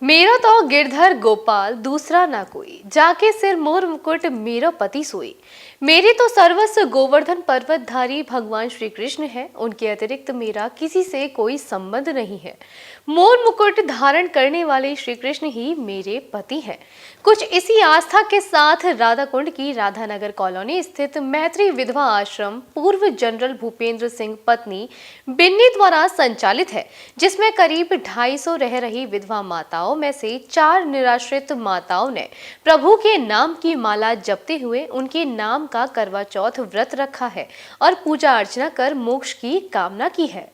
मेरा तो गिरधर गोपाल दूसरा ना कोई, जाके सिर मोर मुकुट मेरो पति सोई। मेरे तो सर्वस्व गोवर्धन पर्वतधारी भगवान श्री कृष्ण है, उनके अतिरिक्त मेरा किसी से कोई संबंध नहीं है। मोर मुकुट धारण करने वाले श्री कृष्ण ही मेरे पति हैं। कुछ इसी आस्था के साथ राधा कुंड की राधानगर कॉलोनी स्थित मैत्री विधवा आश्रम पूर्व जनरल भूपेंद्र सिंह पत्नी बिन्नी द्वारा संचालित है, जिसमें करीब 250 रह रही विधवा माताओं में से 4 निराश्रित माताओं ने प्रभु के नाम की माला जपते हुए उनके नाम का करवा चौथ व्रत रखा है और पूजा अर्चना कर मोक्ष की कामना की है।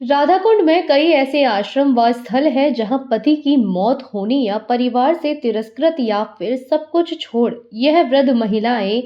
राधा कुंड में कई ऐसे आश्रम व स्थल है जहां पति की मौत होने या परिवार से तिरस्कृत या फिर सब कुछ छोड़ यह वृद्ध महिलाएं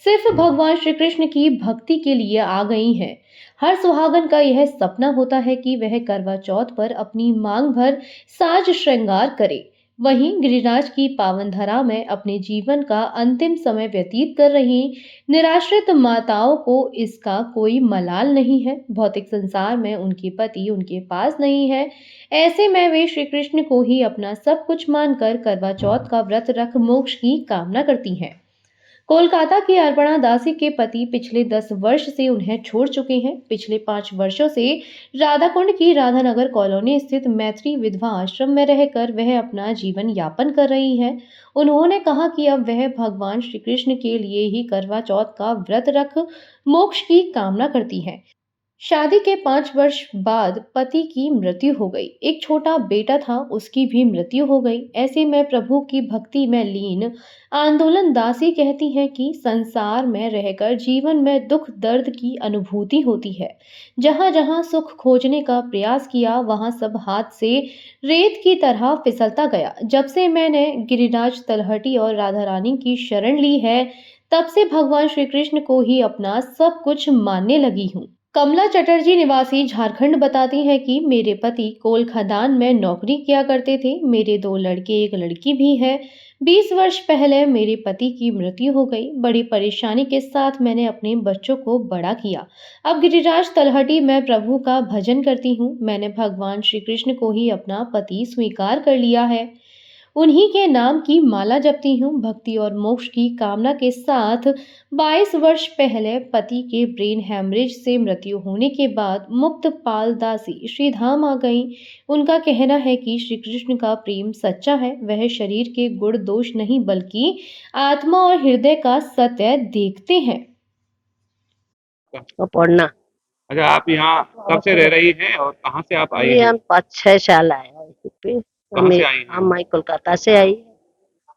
सिर्फ भगवान श्री कृष्ण की भक्ति के लिए आ गई हैं। हर सुहागन का यह सपना होता है कि वह करवा चौथ पर अपनी मांग भर साज श्रृंगार करे। वहीं गिरिराज की पावन धरा में अपने जीवन का अंतिम समय व्यतीत कर रही निराश्रित माताओं को इसका कोई मलाल नहीं है। भौतिक संसार में उनके पति उनके पास नहीं है, ऐसे में वे श्री कृष्ण को ही अपना सब कुछ मानकर करवा चौथ का व्रत रख मोक्ष की कामना करती हैं। कोलकाता की अर्पणा दासी के पति पिछले 10 वर्ष से उन्हें छोड़ चुके हैं। पिछले 5 वर्षों से राधाकुंड की राधानगर कॉलोनी स्थित मैत्री विधवा आश्रम में रहकर वह अपना जीवन यापन कर रही हैं। उन्होंने कहा कि अब वह भगवान श्री कृष्ण के लिए ही करवा चौथ का व्रत रख मोक्ष की कामना करती हैं। शादी के 5 वर्ष बाद पति की मृत्यु हो गई। एक छोटा बेटा था, उसकी भी मृत्यु हो गई। ऐसे में प्रभु की भक्ति में लीन आंदोलन दासी कहती हैं कि संसार में रहकर जीवन में दुख दर्द की अनुभूति होती है। जहां जहां सुख खोजने का प्रयास किया वहां सब हाथ से रेत की तरह फिसलता गया। जब से मैंने गिरिराज तलहटी और राधा रानी की शरण ली है, तब से भगवान श्री कृष्ण को ही अपना सब कुछ मानने लगी हूँ। कमला चटर्जी निवासी झारखंड बताती हैं कि मेरे पति कोल खदान में नौकरी किया करते थे। मेरे 2 लड़के एक लड़की भी है। 20 वर्ष पहले मेरे पति की मृत्यु हो गई। बड़ी परेशानी के साथ मैंने अपने बच्चों को बड़ा किया। अब गिरिराज तलहटी में प्रभु का भजन करती हूँ। मैंने भगवान श्री कृष्ण को ही अपना पति स्वीकार कर लिया है। उन्हीं के नाम की माला जपती हूँ। भक्ति और मोक्ष की कामना के साथ 22 वर्ष पहले पति के ब्रेन हैमरेज से मृत्यु होने के बाद मुक्त पाल दासी श्री धाम आ गई। उनका कहना है कि श्री कृष्ण का प्रेम सच्चा है। वह शरीर के गुण दोष नहीं बल्कि आत्मा और हृदय का सत्य देखते हैं। तो पढ़ना। अच्छा, आप यहाँ कब से रह रही हैं और कहाँ से आप आई ये हैं? हम 5-6 साल आए हैं इसी पे। कहाँ से आई हैं? हम कोलकाता से आई।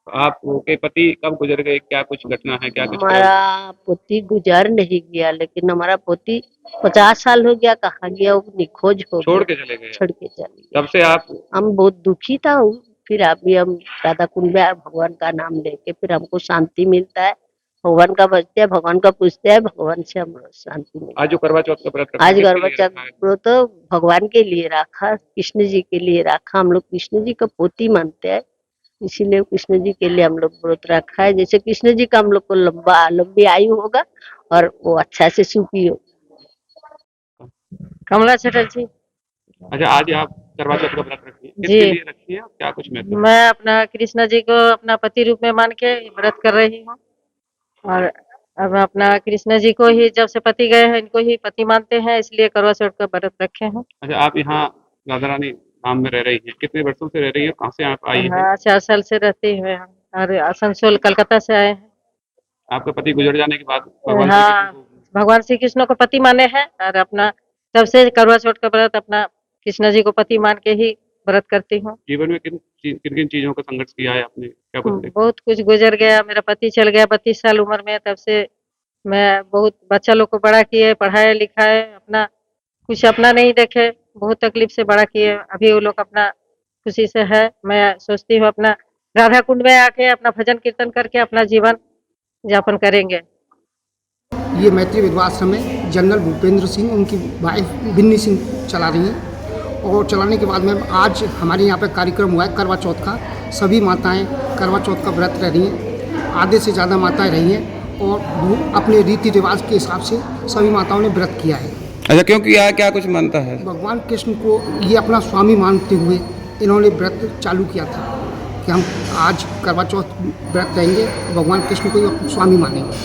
आपके पति कब गुजर गए? क्या कुछ घटना है? क्या कुछ हमारा पोती गुजर नहीं गया, लेकिन हमारा पोती 50 साल हो गया, कहाँ गया वो निखोज हो छोड़ गया। के चले गए? छोड़ के चले गए। तब से आप हम बहुत दुखी था। फिर अभी हम राधा कुंड में भगवान का नाम लेके फिर हमको शांति मिलता है। भगवान का बजते हैं, भगवान का पूछते हैं, भगवान से हम शांति मिलती है। आज जो करवा चौथ का व्रत रखा आज है, करवा किसके लिए चौथ रखा है? व्रत तो भगवान के लिए रखा, कृष्ण जी के लिए रखा। हम लोग कृष्ण जी का पोती मानते हैं, इसीलिए कृष्ण जी के लिए हम लोग व्रत रखा है। जैसे कृष्ण जी का हम लोग को लंबी आयु होगा और वो अच्छा से सुखी हो। कमला चटर्जी। अच्छा, आज आप करवा चौथ का व्रत रखी है, जी। किसके लिए रखी है? क्या कुछ महत्व है? मैं अपना कृष्ण जी को अपना पति रूप में मान के व्रत कर रही हूँ। और अब अपना कृष्ण जी को ही, जब से पति गए हैं इनको ही पति मानते हैं, इसलिए करवा चौथ का व्रत रखे हैं। अच्छा, आप यहाँ राधा रानी धाम में रह रही हैं, कितने वर्षों से रह रही है? कहाँ से आप आई हैं? हाँ, 4 साल से रहते हुए हम और आसनसोल कलकत्ता से आए हैं। आपका पति गुजर जाने के बाद भगवान श्री हाँ, कृष्ण को भगवान श्री कृष्ण को पति माने हैं और अपना तब से करवा चौथ का व्रत अपना कृष्ण जी को पति मान के ही व्रत करती हूँ। जीवन में किन किन चीजों का संघर्ष किया है आपने? क्या कुछ देखा? बहुत कुछ गुजर गया। मेरा पति चल गया 32 साल उम्र में। तब से मैं बहुत बच्चा लोग को बड़ा किए, पढ़ाए लिखाए, अपना कुछ अपना नहीं देखे, बहुत तकलीफ से बड़ा किए। अभी वो लोग अपना खुशी से है। मैं सोचती हूँ अपना राधा कुंड में आके अपना भजन कीर्तन करके अपना जीवन यापन करेंगे। ये मैत्री विधवा आश्रम में जनरल भूपेंद्र सिंह, उनकी वाइफ बिन्नी सिंह चला रही हैं। और चलाने के बाद में आज हमारे यहाँ पे कार्यक्रम हुआ है करवा चौथ का। सभी माताएं करवा चौथ का व्रत रह रही हैं। आधे से ज़्यादा माताएं रही हैं और वो अपने रीति रिवाज के हिसाब से सभी माताओं ने व्रत किया है। अच्छा, क्यों किया है? क्या कुछ मानता है? भगवान कृष्ण को ये अपना स्वामी मानते हुए इन्होंने व्रत चालू किया था कि हम आज करवा चौथ व्रत रहेंगे, भगवान कृष्ण को ही अपने स्वामी मानेंगे।